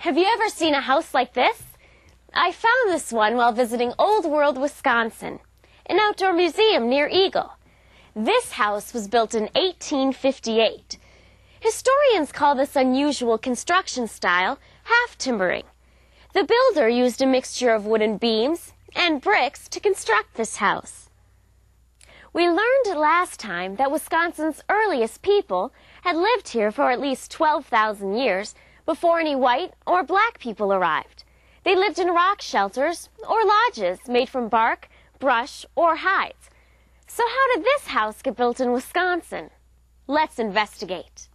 Have you ever seen a house like this? I found this one while visiting Old World, Wisconsin, an outdoor museum near Eagle. This house was built in 1858. Historians call this unusual construction style half-timbering. The builder used a mixture of wooden beams and bricks to construct this house. We learned last time that Wisconsin's earliest people had lived here for at least 12,000 years before any white or black people arrived. They lived in rock shelters or lodges made from bark, brush, or hides. So how did this house get built in Wisconsin? Let's investigate.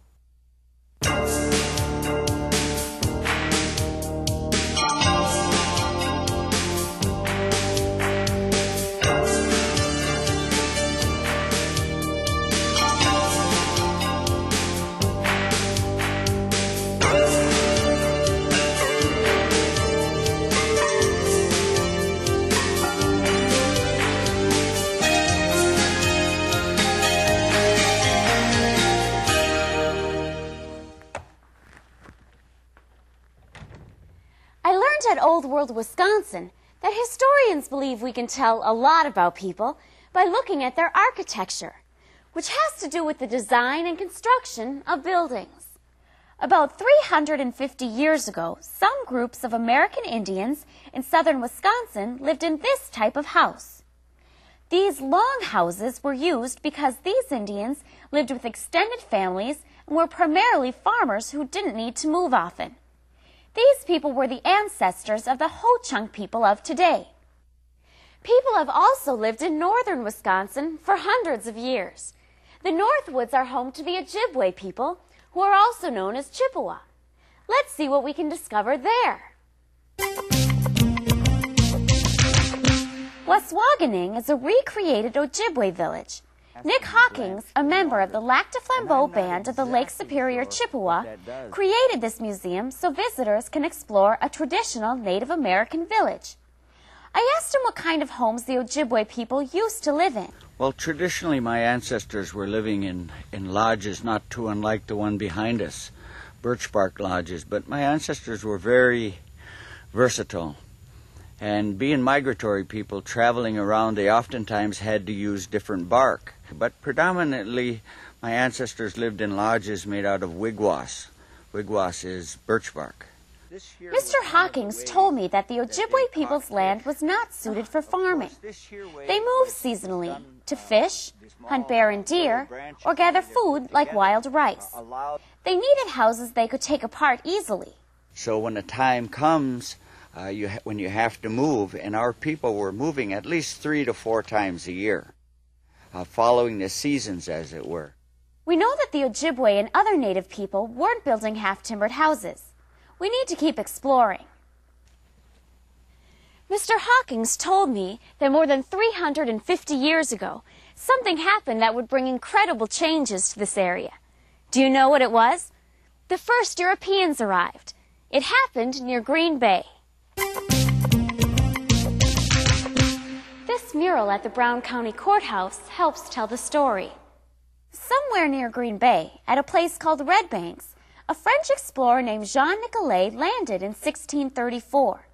At Old World, Wisconsin, that historians believe we can tell a lot about people by looking at their architecture, which has to do with the design and construction of buildings. About 350 years ago, some groups of American Indians in southern Wisconsin lived in this type of house. These long houses were used because these Indians lived with extended families and were primarily farmers who didn't need to move often. These people were the ancestors of the Ho-Chunk people of today. People have also lived in northern Wisconsin for hundreds of years. The Northwoods are home to the Ojibwe people, who are also known as Chippewa. Let's see what we can discover there. Waskawaning is a recreated Ojibwe village. Nick Hawkins, a member of the Lac du Flambeau Band of the Lake Superior Chippewa, created this museum so visitors can explore a traditional Native American village. I asked him what kind of homes the Ojibwe people used to live in. Well, traditionally my ancestors were living in lodges not too unlike the one behind us, birch bark lodges, but my ancestors were very versatile. And being migratory people traveling around, they oftentimes had to use different bark. But predominantly, my ancestors lived in lodges made out of wigwas. Wigwas is birch bark. Mr. Hawkins told me that the Ojibwe people's land was not suited for farming. They moved seasonally to fish, hunt bear and deer, or gather food like wild rice. They needed houses they could take apart easily. So when the time comes, when you have to move, and our people were moving at least 3 to 4 times a year, following the seasons, as it were. We know that the Ojibwe and other native people weren't building half-timbered houses. We need to keep exploring. Mr. Hawkins told me that more than 350 years ago, something happened that would bring incredible changes to this area. Do you know what it was? The first Europeans arrived. It happened near Green Bay. This mural at the Brown County Courthouse helps tell the story. Somewhere near Green Bay, at a place called Red Banks, a French explorer named Jean Nicolet landed in 1634.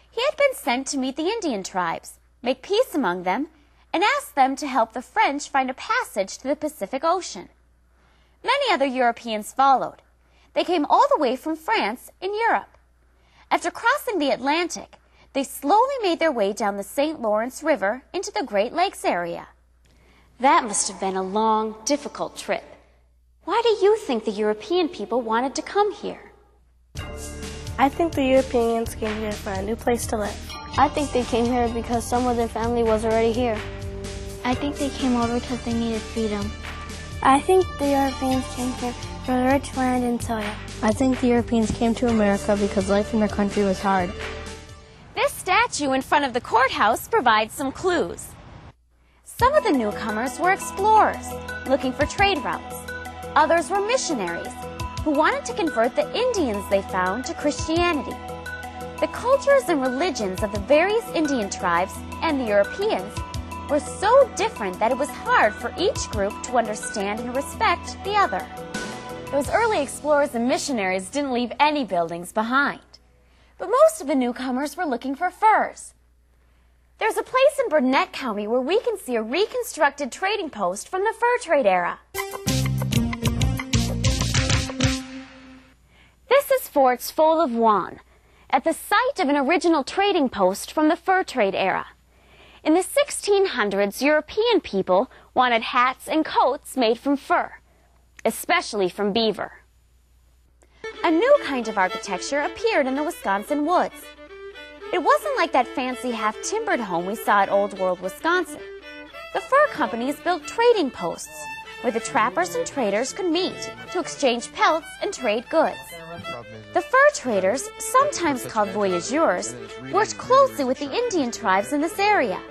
He had been sent to meet the Indian tribes, make peace among them, and ask them to help the French find a passage to the Pacific Ocean. Many other Europeans followed. They came all the way from France in Europe. After crossing the Atlantic, they slowly made their way down the St. Lawrence River into the Great Lakes area. That must have been a long, difficult trip. Why do you think the European people wanted to come here? I think the Europeans came here for a new place to live. I think they came here because some of their family was already here. I think they came over because they needed freedom. I think the Europeans came here for the rich land and soil. I think the Europeans came to America because life in their country was hard. This statue in front of the courthouse provides some clues. Some of the newcomers were explorers, looking for trade routes. Others were missionaries, who wanted to convert the Indians they found to Christianity. The cultures and religions of the various Indian tribes and the Europeans were so different that it was hard for each group to understand and respect the other. Those early explorers and missionaries didn't leave any buildings behind. but most of the newcomers were looking for furs. There's a place in Burnett County where we can see a reconstructed trading post from the fur trade era. This is Fort's Foal of Juan, at the site of an original trading post from the fur trade era. In the 1600s, European people wanted hats and coats made from fur, especially from beaver. A new kind of architecture appeared in the Wisconsin woods. It wasn't like that fancy half-timbered home we saw at Old World, Wisconsin. The fur companies built trading posts where the trappers and traders could meet to exchange pelts and trade goods. The fur traders, sometimes called voyageurs, worked closely with the Indian tribes in this area,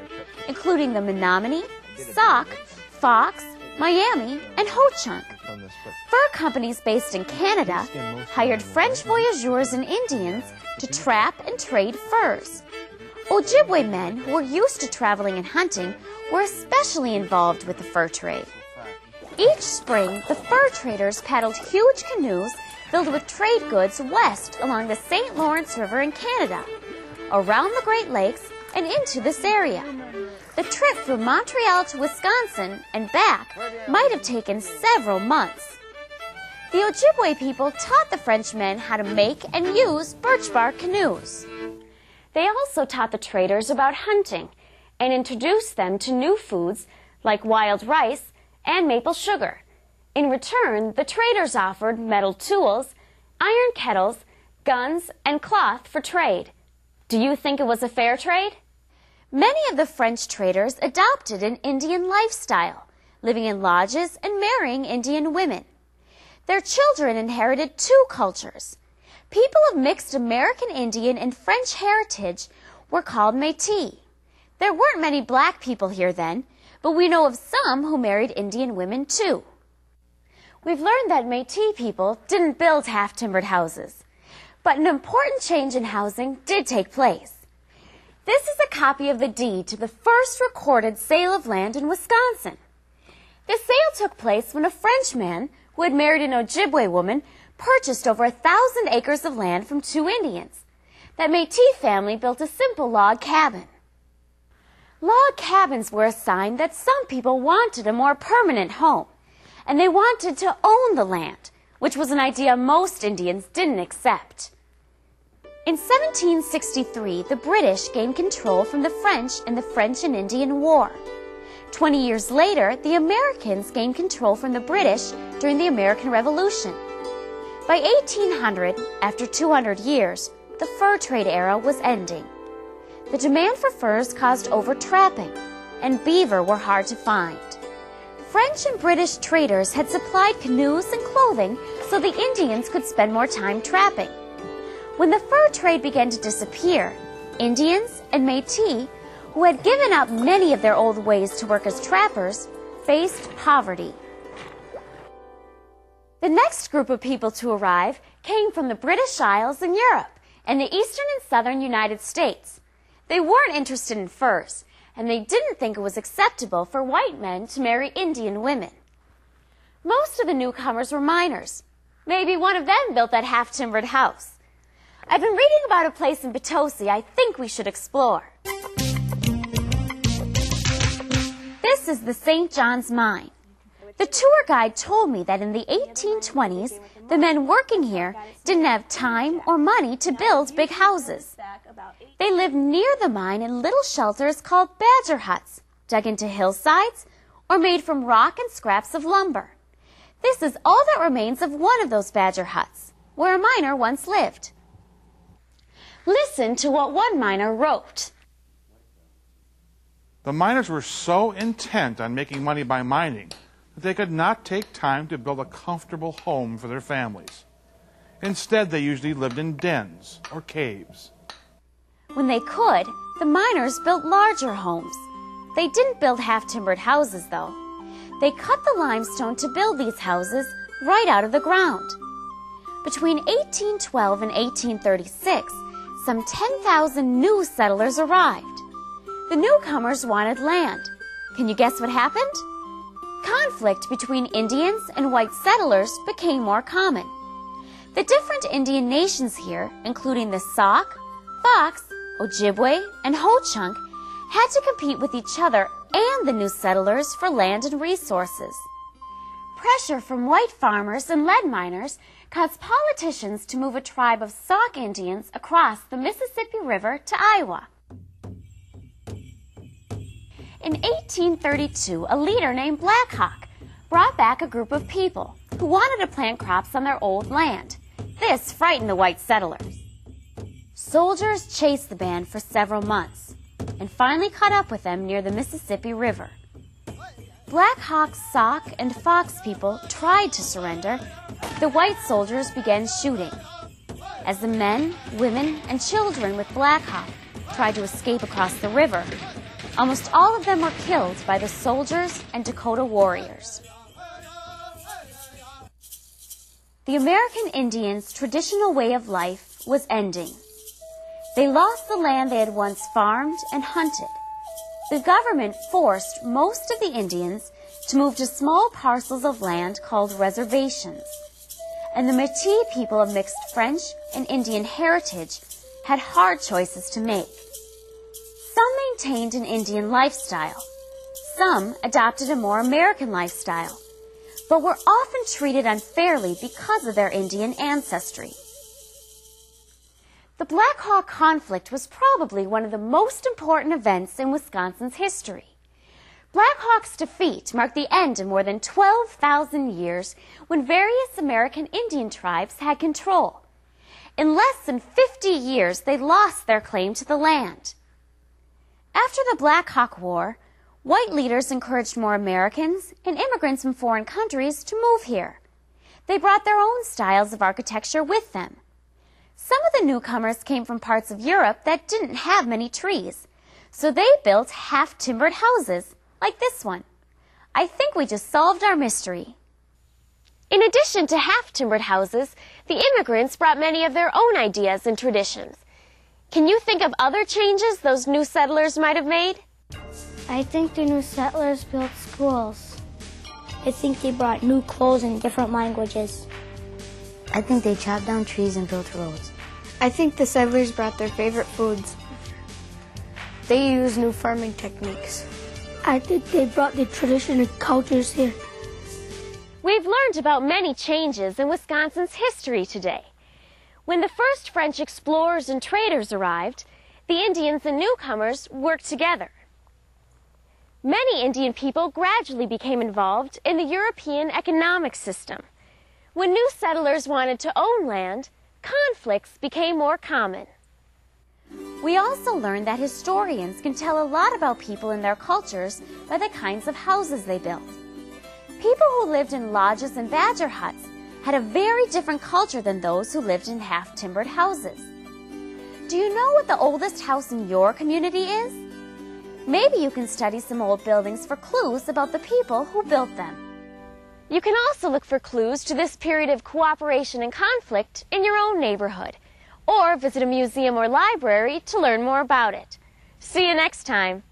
including the Menominee, Sauk, Fox, Miami, and Ho-Chunk. Fur companies based in Canada hired French voyageurs and Indians to trap and trade furs. Ojibwe men who were used to traveling and hunting were especially involved with the fur trade. Each spring, the fur traders paddled huge canoes filled with trade goods west along the St. Lawrence River in Canada, around the Great Lakes, and into this area. The trip from Montreal to Wisconsin and back might have taken several months. The Ojibwe people taught the Frenchmen how to make and use birch bark canoes. They also taught the traders about hunting and introduced them to new foods like wild rice and maple sugar. In return, the traders offered metal tools, iron kettles, guns, and cloth for trade. Do you think it was a fair trade? Many of the French traders adopted an Indian lifestyle, living in lodges and marrying Indian women. Their children inherited two cultures. People of mixed American Indian and French heritage were called Métis. There weren't many black people here then, but we know of some who married Indian women too. We've learned that Métis people didn't build half-timbered houses, but an important change in housing did take place. This is a copy of the deed to the first recorded sale of land in Wisconsin. The sale took place when a Frenchman who had married an Ojibwe woman purchased over 1,000 acres of land from two Indians. That Métis family built a simple log cabin. Log cabins were a sign that some people wanted a more permanent home, and they wanted to own the land, which was an idea most Indians didn't accept. In 1763, the British gained control from the French in the French and Indian War. 20 years later, the Americans gained control from the British during the American Revolution. By 1800, after 200 years, the fur trade era was ending. The demand for furs caused over-trapping, and beaver were hard to find. French and British traders had supplied canoes and clothing so the Indians could spend more time trapping. When the fur trade began to disappear, Indians and Métis, who had given up many of their old ways to work as trappers, faced poverty. The next group of people to arrive came from the British Isles in Europe and the eastern and southern United States. They weren't interested in furs, and they didn't think it was acceptable for white men to marry Indian women. Most of the newcomers were miners. Maybe one of them built that half-timbered house. I've been reading about a place in Potosi I think we should explore. This is the St. John's Mine. The tour guide told me that in the 1820s, the men working here didn't have time or money to build big houses. They lived near the mine in little shelters called badger huts, dug into hillsides, or made from rock and scraps of lumber. This is all that remains of one of those badger huts, where a miner once lived. Listen to what one miner wrote. The miners were so intent on making money by mining that they could not take time to build a comfortable home for their families. Instead, they usually lived in dens or caves. When they could, the miners built larger homes. They didn't build half-timbered houses, though. They cut the limestone to build these houses right out of the ground. Between 1812 and 1836, some 10,000 new settlers arrived. The newcomers wanted land. Can you guess what happened? Conflict between Indians and white settlers became more common. The different Indian nations here, including the Sauk, Fox, Ojibwe, and Ho-Chunk had to compete with each other and the new settlers for land and resources. Pressure from white farmers and lead miners caused politicians to move a tribe of Sauk Indians across the Mississippi River to Iowa. In 1832, a leader named Black Hawk brought back a group of people who wanted to plant crops on their old land. This frightened the white settlers. Soldiers chased the band for several months and finally caught up with them near the Mississippi River. Black Hawk's Sauk and Fox people tried to surrender. The white soldiers began shooting. As the men, women, and children with Black Hawk tried to escape across the river, almost all of them were killed by the soldiers and Dakota warriors. The American Indians' traditional way of life was ending. They lost the land they had once farmed and hunted. The government forced most of the Indians to move to small parcels of land called reservations. And the Métis people of mixed French and Indian heritage had hard choices to make. Some maintained an Indian lifestyle. Some adopted a more American lifestyle, but were often treated unfairly because of their Indian ancestry. The Black Hawk conflict was probably one of the most important events in Wisconsin's history. Black Hawk's defeat marked the end of more than 12,000 years when various American Indian tribes had control. In less than 50 years, they lost their claim to the land. After the Black Hawk War, white leaders encouraged more Americans and immigrants from foreign countries to move here. They brought their own styles of architecture with them. Some of the newcomers came from parts of Europe that didn't have many trees, so they built half-timbered houses, like this one. I think we just solved our mystery. In addition to half-timbered houses, the immigrants brought many of their own ideas and traditions. Can you think of other changes those new settlers might have made? I think the new settlers built schools. I think they brought new clothes and different languages. I think they chopped down trees and built roads. I think the settlers brought their favorite foods. They used new farming techniques. I think they brought the tradition and cultures here. We've learned about many changes in Wisconsin's history today. When the first French explorers and traders arrived, the Indians and newcomers worked together. Many Indian people gradually became involved in the European economic system. When new settlers wanted to own land, conflicts became more common. We also learned that historians can tell a lot about people and their cultures by the kinds of houses they built. People who lived in lodges and badger huts had a very different culture than those who lived in half-timbered houses. Do you know what the oldest house in your community is? Maybe you can study some old buildings for clues about the people who built them. You can also look for clues to this period of cooperation and conflict in your own neighborhood, or visit a museum or library to learn more about it. See you next time.